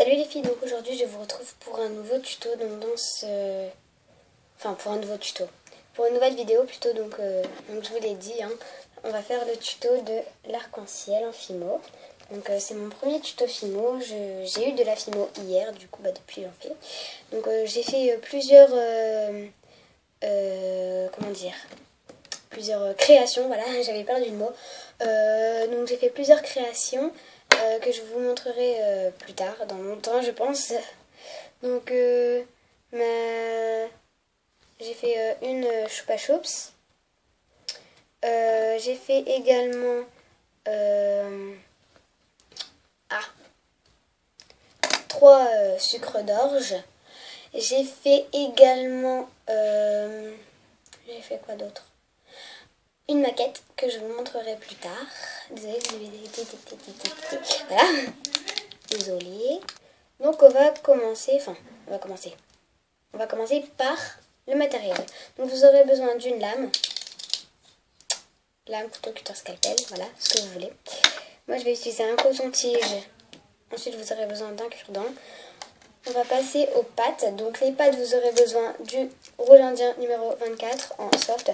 Salut les filles, donc aujourd'hui je vous retrouve pour un nouveau tuto, donc pour un nouveau tuto, pour une nouvelle vidéo plutôt, donc je vous l'ai dit, hein, on va faire le tuto de l'arc-en-ciel en Fimo. Donc c'est mon premier tuto Fimo, j'ai eu de la Fimo hier, du coup depuis j'en fais. Donc j'ai fait plusieurs, plusieurs créations, voilà, j'avais perdu le mot. Donc j'ai fait plusieurs créations que je vous montrerai plus tard, dans longtemps je pense. Donc j'ai fait une Choupa Choups. J'ai fait également 3 sucres d'orge. J'ai fait également j'ai fait quoi d'autre? Une maquette que je vous montrerai plus tard. Désolée, voilà. Désolée. Donc on va commencer par le matériel. Donc vous aurez besoin d'une lame, couteau, cutter, scalpel, voilà, ce que vous voulez. Moi je vais utiliser un coton-tige. Ensuite vous aurez besoin d'un cure-dent. On va passer aux pâtes. Donc les pâtes, vous aurez besoin du rouge indien numéro 24 en soft,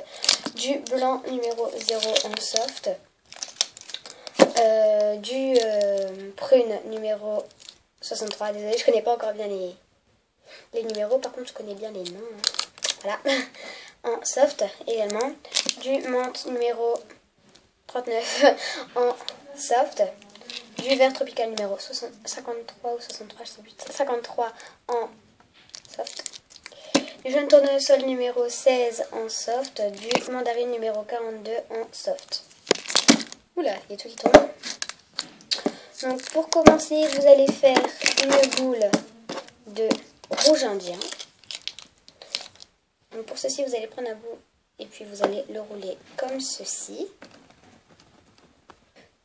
du blanc numéro 0 en soft, du prune numéro 63. Désolée, je connais pas encore bien les numéros, par contre je connais bien les noms. Voilà, en soft également, du menthe numéro 39 en soft, du vert tropical numéro 53 ou 63, je sais plus, 53 en soft, du jaune tournesol numéro 16 en soft, du mandarine numéro 42 en soft. Oula, il y a tout qui tombe. Donc pour commencer, vous allez faire une boule de rouge indien. Donc pour ceci, vous allez prendre un bout et puis vous allez le rouler comme ceci.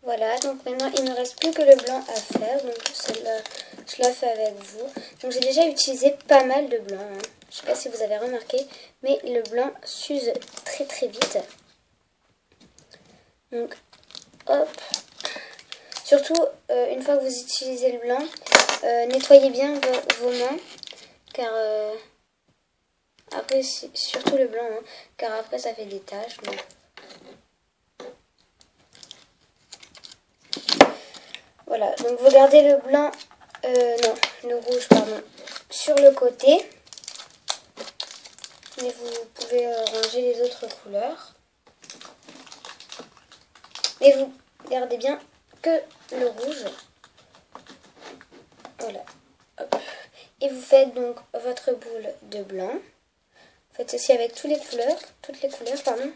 Voilà, donc maintenant il ne me reste plus que le blanc à faire, donc celle-là je la fais avec vous. Donc j'ai déjà utilisé pas mal de blanc, hein. Je ne sais pas si vous avez remarqué, mais le blanc s'use très très vite. Donc hop, surtout une fois que vous utilisez le blanc, nettoyez bien vos mains, car après surtout le blanc, hein, car après ça fait des taches. Donc. Voilà, donc vous gardez le blanc, non, le rouge, pardon, sur le côté. Mais vous pouvez ranger les autres couleurs. Mais vous gardez bien que le rouge. Voilà. Hop. Et vous faites donc votre boule de blanc. Faites ceci avec toutes les couleurs, pardon.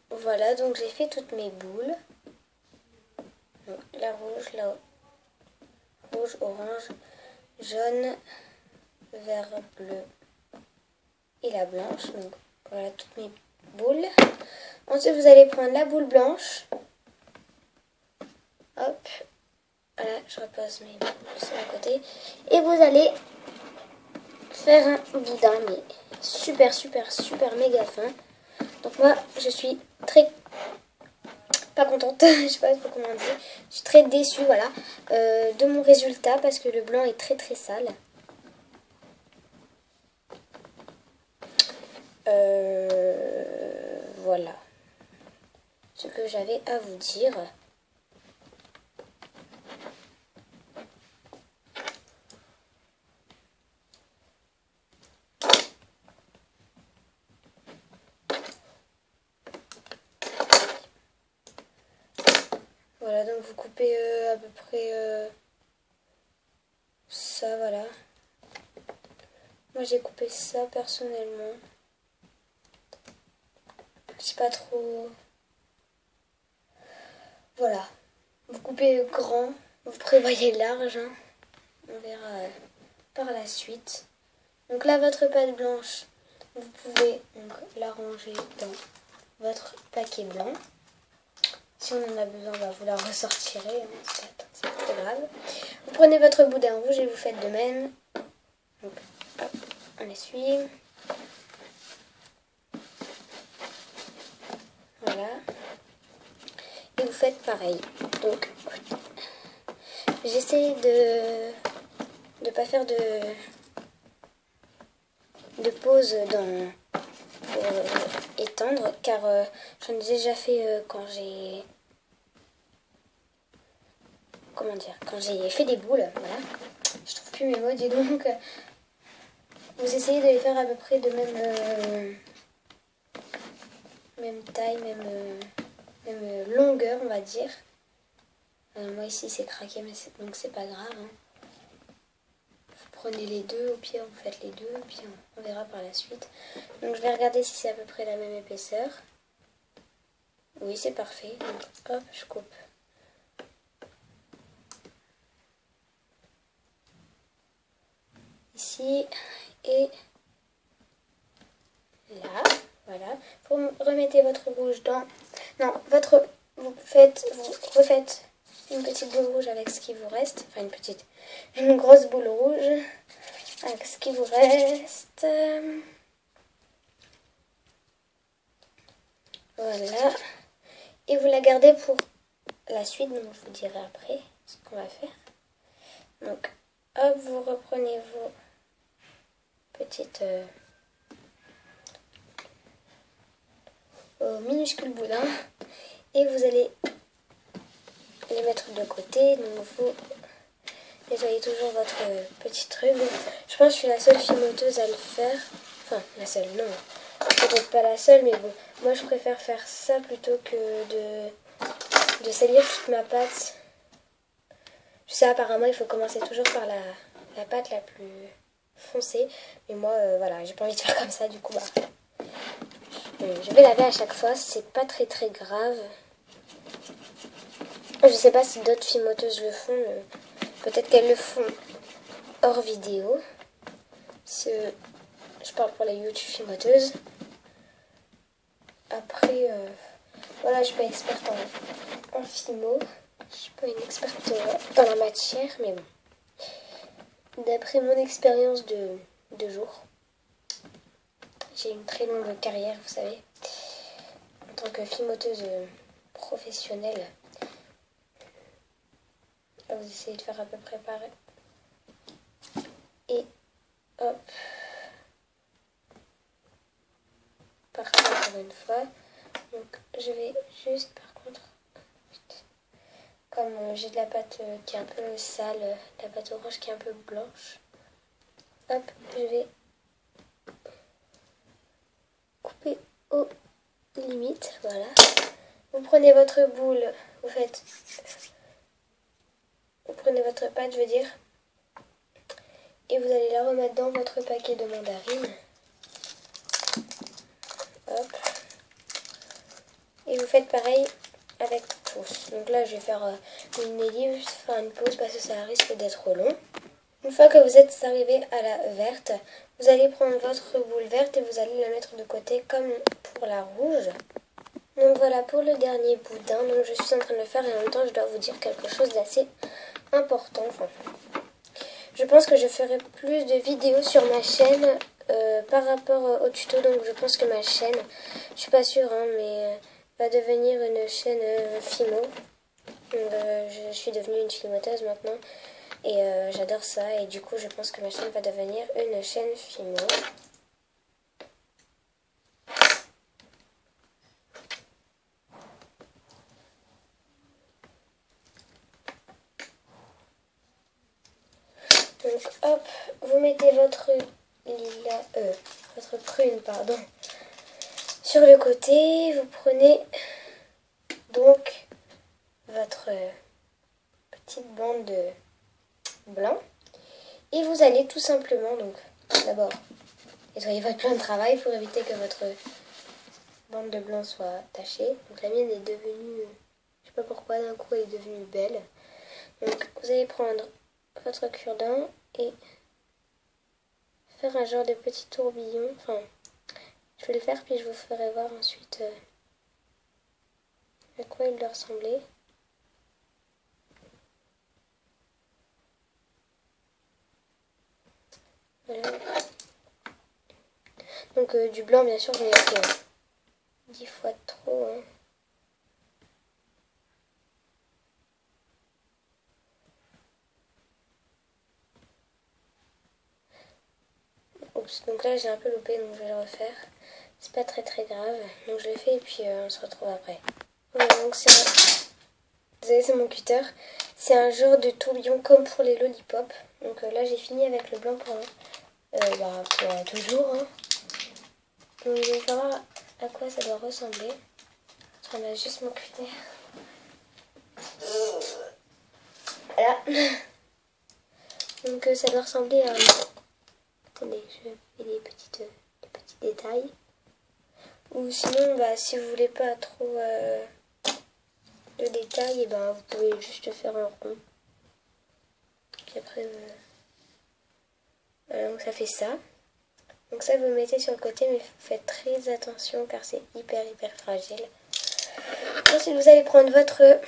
Voilà, donc j'ai fait toutes mes boules. Donc, la rouge, orange, jaune, vert, bleu et la blanche. Donc voilà toutes mes boules. Ensuite vous allez prendre la boule blanche. Hop. Voilà, je repose mes boules sur la côté. Et vous allez faire un boudin, mais super méga fin. Donc moi je suis très pas contente, je sais pas trop comment dire. Je suis très déçue, voilà, de mon résultat parce que le blanc est très sale. Voilà ce que j'avais à vous dire. Voilà, donc vous coupez à peu près ça, voilà. Moi j'ai coupé ça personnellement. Je sais pas trop. Voilà. Vous coupez grand, vous prévoyez large, hein. On verra par la suite. Donc là, votre pâte blanche, vous pouvez donc la ranger dans votre paquet blanc. Si on en a besoin, bah, vous la ressortirez, hein, c'est pas très grave. Vous prenez votre boudin rouge et vous faites de même. Donc, hop, on essuie. Voilà. et vous faites pareil. Donc j'essaie de pas faire de pause pour étendre, car j'en ai déjà fait quand j'ai quand j'ai fait des boules, voilà. Je trouve plus mes mots, dis donc. Vous essayez de les faire à peu près de même taille, même longueur, on va dire. Moi ici c'est craqué, mais donc c'est pas grave. Hein. Vous prenez les deux, au pire vous faites les deux, puis on verra par la suite. Donc je vais regarder si c'est à peu près la même épaisseur. Oui, c'est parfait. Donc hop, je coupe. Ici et là, voilà. Vous remettez votre rouge dans... Non, vous refaites une petite boule rouge avec ce qui vous reste. Enfin une grosse boule rouge avec ce qui vous reste. Voilà. Et vous la gardez pour la suite, donc je vous dirai après ce qu'on va faire. Donc, hop, vous reprenez vos petites... minuscules boudins et vous allez les mettre de côté. Donc vous nettoyez toujours votre petit truc. Je pense que je suis la seule fimoteuse à le faire. Enfin, la seule, non. Peut-être pas la seule, mais bon. Moi, je préfère faire ça plutôt que de salir toute ma pâte. Je sais, apparemment, il faut commencer toujours par la pâte la plus foncée. Mais moi, voilà, j'ai pas envie de faire comme ça, du coup, bah... Je vais laver à chaque fois, c'est pas très grave. Je sais pas si d'autres fimoteuses le font, peut-être qu'elles le font hors vidéo. Je parle pour les YouTube fimoteuses. Après, voilà, je suis pas experte en fimo. Je suis pas une experte dans la matière, mais bon. D'après mon expérience de 2 jours, j'ai une très longue carrière, vous savez, en tant que fimoteuse professionnelle. Là, vous essayez de faire à peu près pareil. Et hop. Parfait encore une fois. Donc je vais juste, par contre, comme j'ai de la pâte qui est un peu sale, de la pâte orange qui est un peu blanche, hop, je vais couper aux limites, voilà. Vous prenez votre boule, vous prenez votre pâte, je veux dire, et vous allez la remettre dans votre paquet de mandarines. Hop. Et vous faites pareil avec tous. Donc là, je vais faire une pause parce que ça risque d'être long. Une fois que vous êtes arrivé à la verte, vous allez prendre votre boule verte et vous allez la mettre de côté comme pour la rouge. Donc voilà pour le dernier boudin. Donc je suis en train de le faire et en même temps je dois vous dire quelque chose d'assez important. Enfin, je pense que je ferai plus de vidéos sur ma chaîne par rapport au tuto. Donc je pense que ma chaîne, je suis pas sûre, hein, mais va devenir une chaîne fimo. Je suis devenue une fimoteuse maintenant. Et j'adore ça. Et du coup, je pense que ma chaîne va devenir une chaîne fimo. Donc hop, vous mettez votre prune, pardon, sur le côté. Vous prenez donc votre petite bande de blanc et vous allez tout simplement, donc d'abord nettoyer votre plan de travail pour éviter que votre bande de blanc soit tachée. Donc la mienne est devenue, je sais pas pourquoi d'un coup elle est devenue belle. Donc vous allez prendre votre cure-dent et faire un genre de petit tourbillon. Enfin, je vais le faire puis je vous ferai voir ensuite à quoi il doit ressembler. Voilà. Donc du blanc bien sûr, je vais mettre 10 fois trop. Hein. Oups. Donc là j'ai un peu loupé, donc je vais le refaire. C'est pas très grave. Donc je le fais et puis on se retrouve après. Voilà, donc désolé, c'est mon cutter. C'est un genre de tourbillon comme pour les lollipops. Donc là j'ai fini avec le blanc pour toujours. Hein. Donc je vais savoir à quoi ça doit ressembler. On a juste mon cutter. Voilà. Donc ça doit ressembler à... Attendez, je fais des petits détails. Ou sinon, si vous voulez pas trop de détails, et vous pouvez juste faire un rond. Puis après, voilà, donc ça fait ça. Donc ça, vous le mettez sur le côté, mais faites très attention car c'est hyper fragile. Ensuite, vous allez prendre votre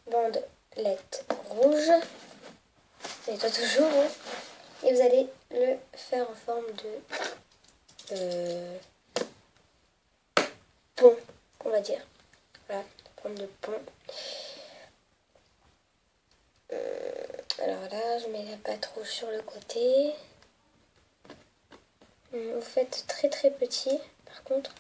bandelette rouge. Et toi toujours, hein. Et vous allez le faire en forme de pont, on va dire. Voilà, forme de pont. Alors là, je mets la pâte rouge sur le côté. Vous faites très petit, par contre.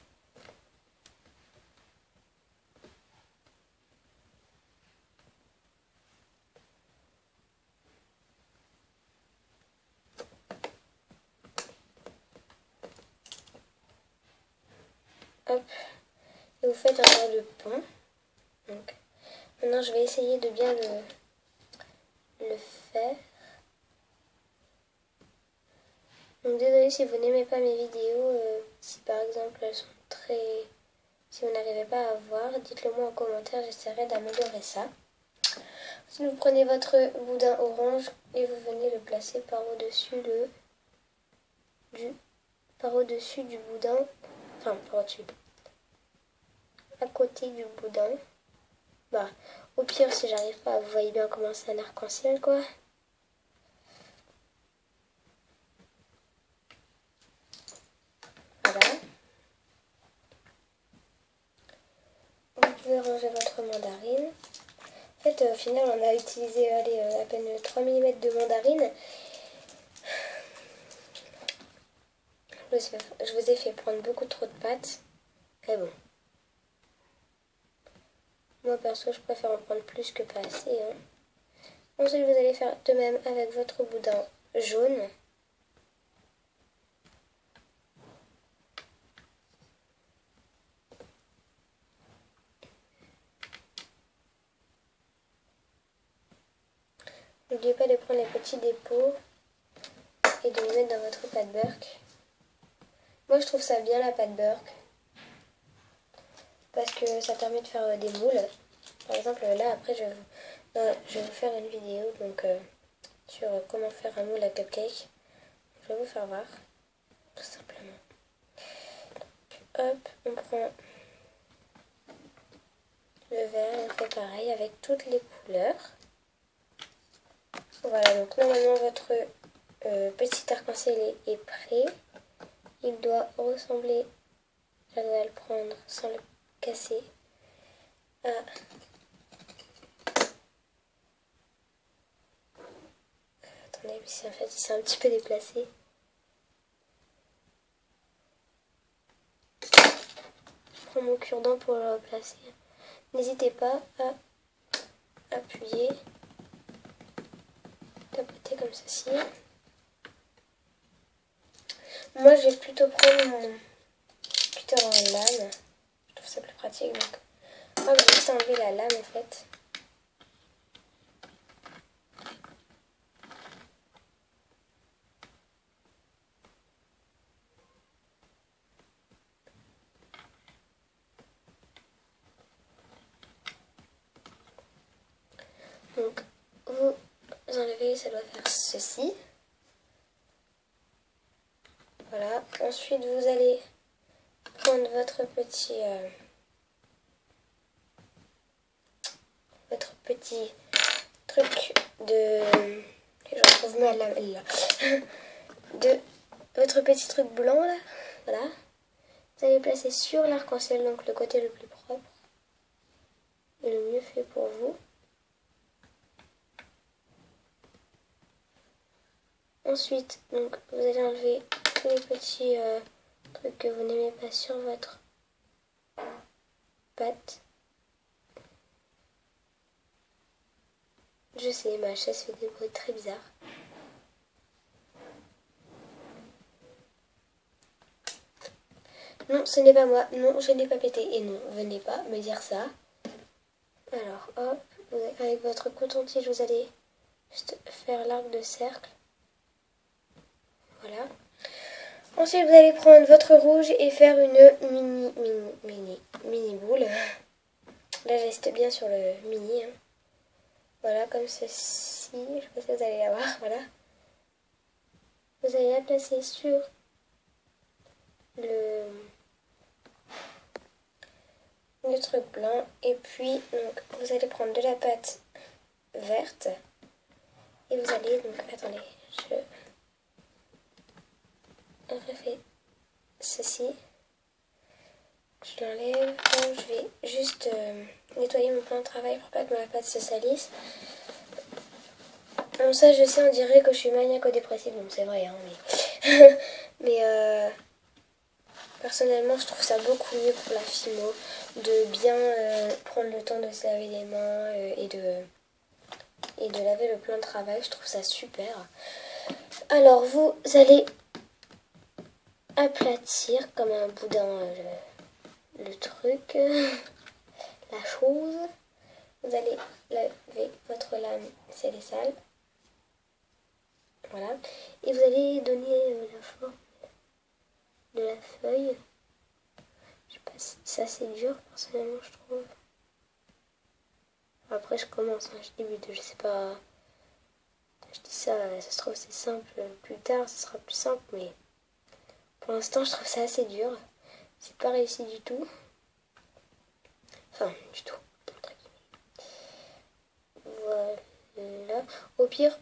Hop. Et vous faites un genre de pont. Donc, maintenant, je vais essayer de bien le faire. Donc désolé si vous n'aimez pas mes vidéos, si par exemple elles sont si vous n'arrivez pas à voir, dites-le moi en commentaire, j'essaierai d'améliorer ça. Ensuite vous prenez votre boudin orange et vous venez le placer par au-dessus du boudin, enfin par au-dessus, à côté du boudin. Au pire si j'arrive pas, vous voyez bien comment c'est un arc-en-ciel quoi. Voilà. Vous pouvez ranger votre mandarine. En fait, au final, on a utilisé à peine 3 mm de mandarine. Je vous ai fait prendre beaucoup trop de pâte. Mais bon. Moi, perso, je préfère en prendre plus que pas assez. Hein. Ensuite, vous allez faire de même avec votre boudin jaune. N'oubliez pas de prendre les petits dépôts et de les mettre dans votre pâte Burke. Moi, je trouve ça bien la pâte Burke parce que ça permet de faire des moules. Par exemple, là, après, je vais vous faire une vidéo donc sur comment faire un moule à cupcake. Je vais vous faire voir, tout simplement. Hop, on prend le vert et on fait pareil avec toutes les couleurs. Voilà, donc normalement votre petit arc-en-ciel est prêt. Il doit ressembler, je dois le prendre sans le casser, à attendez, en fait il s'est un petit peu déplacé. Je prends mon cure-dent pour le replacer. N'hésitez pas à appuyer, tapoter comme ceci. Moi je vais plutôt prendre mon cutter en lame. Je trouve ça plus pratique donc. Je vais juste enlever la lame en fait. Donc vous enlevez, ça doit faire ceci. Voilà. Ensuite vous allez prendre votre petit truc de... Je retrouve ma lame là. De votre petit truc blanc là. Voilà. Vous allez placer sur l'arc-en-ciel, donc le côté le plus propre et le mieux fait pour vous. Ensuite, donc, vous allez enlever tous les petits trucs que vous n'aimez pas sur votre pâte. Je sais, ma chaise fait des bruits très bizarres. Non, ce n'est pas moi. Non, je n'ai pas pété. Et non, venez pas me dire ça. Alors, hop, avec votre coton-tige, vous allez juste faire l'arc de cercle. Voilà. Ensuite, vous allez prendre votre rouge et faire une mini boule. Là, je reste bien sur le mini. Hein. Voilà, comme ceci. Je ne sais pas si vous allez la voir. Voilà. Vous allez la placer sur le truc blanc. Et puis, donc, vous allez prendre de la pâte verte. Et vous allez, donc, attendez, je refais ceci. Je l'enlève. Je vais juste nettoyer mon plan de travail pour pas que ma pâte se salisse. Bon, ça, je sais, on dirait que je suis maniaco-dépressive, donc c'est vrai, hein, mais... mais personnellement, je trouve ça beaucoup mieux pour la filmo de bien prendre le temps de se laver les mains et de laver le plan de travail. Je trouve ça super. Alors, vous allez aplatir comme un boudin le truc, la chose. Vous allez laver votre lame si elle est sale. Voilà. Et vous allez donner la forme de la feuille. Je sais pas si c'est assez dur, personnellement, je trouve. Après, je commence, hein, je débute, je sais pas. Je dis ça, ça se trouve c'est simple. Plus tard, ce sera plus simple, mais pour l'instant, je trouve ça assez dur. C'est pas réussi du tout. Enfin, du tout. Voilà. Au pire,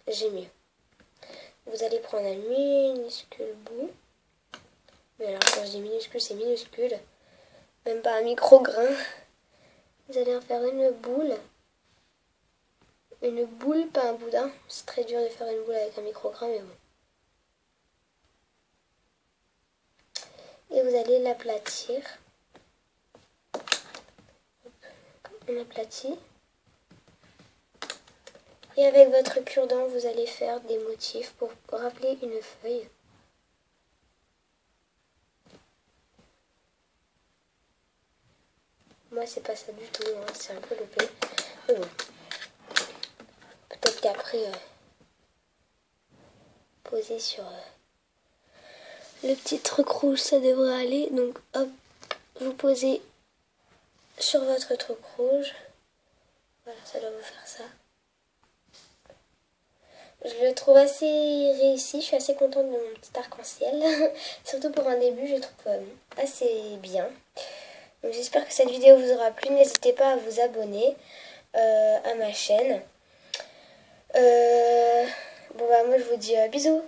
j'ai mieux. Vous allez prendre un minuscule bout. Mais alors, quand je dis minuscule, c'est minuscule. Même pas un micro-grain. Vous allez en faire une boule. Une boule, pas un boudin. C'est très dur de faire une boule avec un micro-grain, mais bon. Et vous allez l'aplatir. On aplatit. Et avec votre cure-dent, vous allez faire des motifs pour rappeler une feuille. Moi, c'est pas ça du tout, hein. C'est un peu loupé. Mais bon. Peut-être qu'après, poser sur le petit truc rouge, ça devrait aller. Donc, hop, vous posez sur votre truc rouge. Voilà, ça doit vous faire ça. Je le trouve assez réussi, je suis assez contente de mon petit arc-en-ciel. Surtout pour un début, je le trouve assez bien. Donc j'espère que cette vidéo vous aura plu. N'hésitez pas à vous abonner à ma chaîne. Bon bah moi je vous dis bisous.